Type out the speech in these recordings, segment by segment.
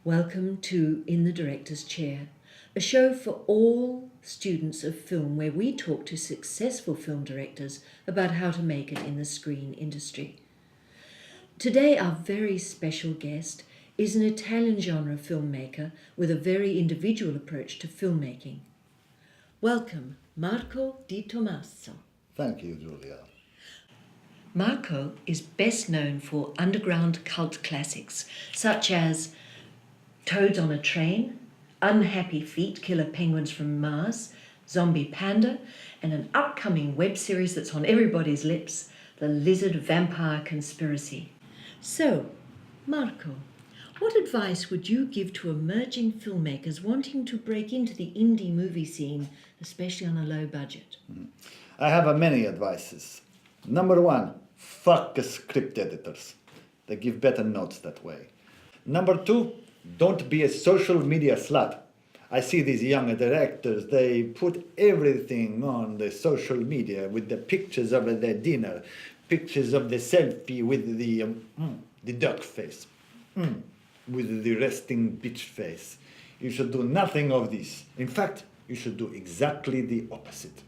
Welcome to In the Director's Chair, a show for all students of film where we talk to successful film directors about how to make it in the screen industry. Today, our very special guest is an Italian genre filmmaker with a very individual approach to filmmaking. Welcome, Marco di Tomaso. Thank you, Julia. Marco is best known for underground cult classics such as Toads on a Train, Unhappy Feet, Killer Penguins from Mars, Zombie Panda, and an upcoming web series that's on everybody's lips, The Lizard Vampire Conspiracy. So, Marco, what advice would you give to emerging filmmakers wanting to break into the indie movie scene, especially on a low budget? I have many advices. Number one, fuck script editors. They give better notes that way. Number two, don't be a social media slut. I see these young directors, they put everything on the social media with the pictures of their dinner, pictures of the selfie with the duck face, with the resting bitch face. You should do nothing of this. In fact, you should do exactly the opposite.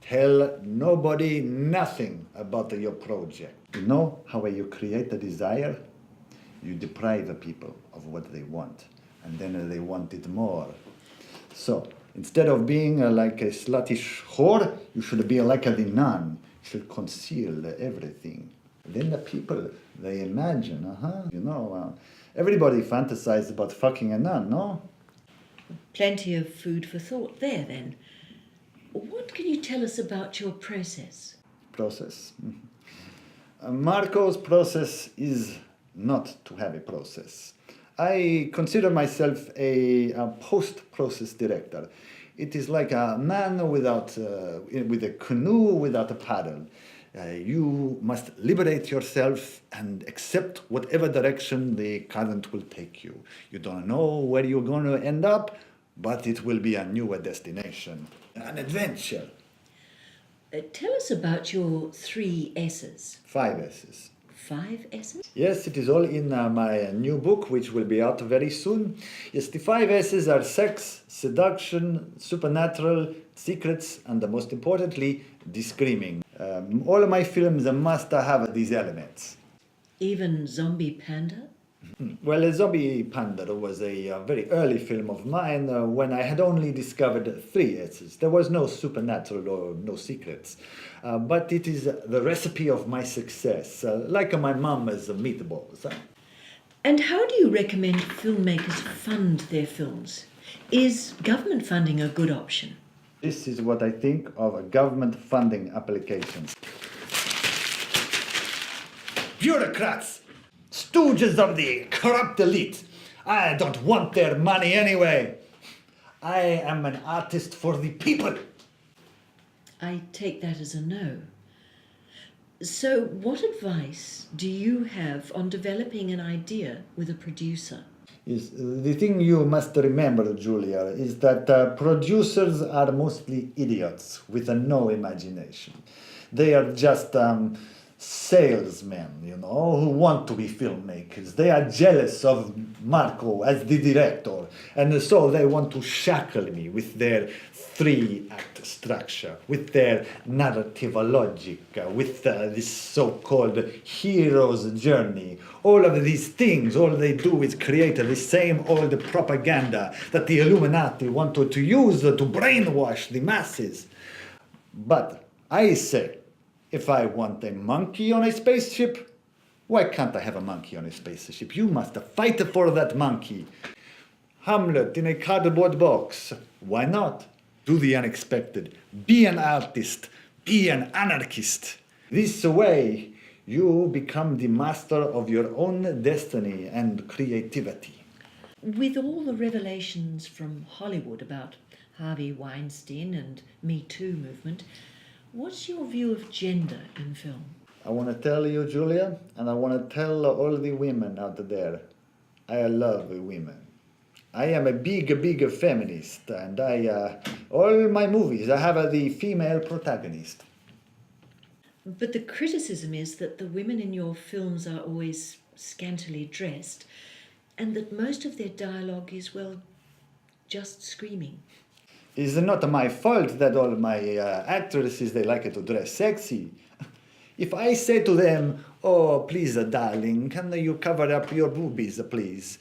Tell nobody nothing about your project. You know how you create a desire? You deprive the people of what they want, and then they want it more. So, instead of being like a sluttish whore, you should be like a nun. You should conceal everything. Then the people, they imagine, everybody fantasizes about fucking a nun, no? Plenty of food for thought there, then. What can you tell us about your process? Process? Marco's process is not to have a process. I consider myself a post-process director. It is like a man with a canoe without a paddle. You must liberate yourself and accept whatever direction the current will take you. You don't know where you're going to end up, but it will be a new destination, an adventure. Tell us about your 3 S's. 5 S's. 5 S's? Yes, it is all in my new book, which will be out very soon. Yes, the 5 S's are sex, seduction, supernatural, secrets, and most importantly, the screaming. All of my films must have these elements. Even Zombie Panda? Well, Zombie Panda was a very early film of mine when I had only discovered 3 S's. There was no supernatural or no secrets. But it is the recipe of my success, like my mama's meatballs. And how do you recommend filmmakers fund their films? Is government funding a good option? This is what I think of government funding applications. Bureaucrats! Stooges of the corrupt elite. I don't want their money anyway. I am an artist for the people. I take that as a no. So what advice do you have on developing an idea with a producer? Yes, the thing you must remember, Julia, is that producers are mostly idiots with no imagination. They are just salesmen, who want to be filmmakers. They are jealous of Marco as the director, and so they want to shackle me with their 3-act structure, with their narrative logic, with this so-called hero's journey. All of these things, all they do is create the same old propaganda that the Illuminati wanted to use to brainwash the masses. But I say, if I want a monkey on a spaceship, why can't I have a monkey on a spaceship? You must fight for that monkey. Hamlet in a cardboard box. Why not? Do the unexpected. Be an artist. Be an anarchist. This way, you become the master of your own destiny and creativity. With all the revelations from Hollywood about Harvey Weinstein and Me Too movement, what's your view of gender in film? I want to tell you, Julia, and I want to tell all the women out there, I love women. I am a big feminist, and all my movies, I have the female protagonist. But the criticism is that the women in your films are always scantily dressed, and that most of their dialogue is, well, just screaming. It's not my fault that all my actresses, they like to dress sexy. If I say to them, oh, please, darling, can you cover up your boobies, please?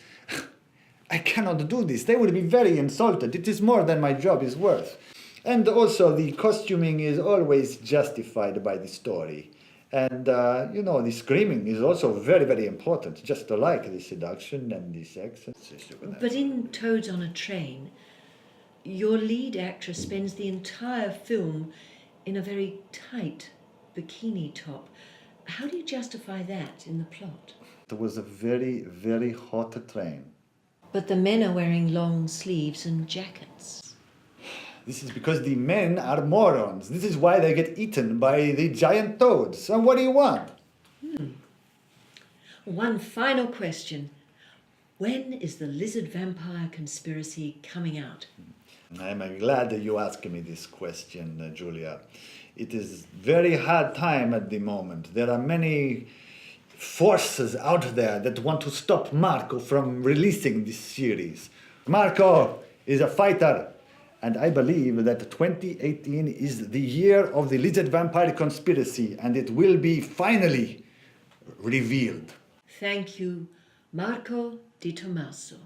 I cannot do this. They will be very insulted. It is more than my job is worth. And also, the costuming is always justified by the story. And, the screaming is also very, very important, just like the seduction and the sex. But in Toads on a Train, your lead actress spends the entire film in a very tight bikini top. How do you justify that in the plot? It was a very, very hot train. But the men are wearing long sleeves and jackets. This is because the men are morons. This is why they get eaten by the giant toads. And what do you want? One final question. When is the lizard vampire conspiracy coming out? I'm glad that you asked me this question, Julia. It is very hard time at the moment. There are many forces out there that want to stop Marco from releasing this series. Marco is a fighter, and I believe that 2018 is the year of the lizard vampire conspiracy, and it will be finally revealed. Thank you, Marco di Tomaso.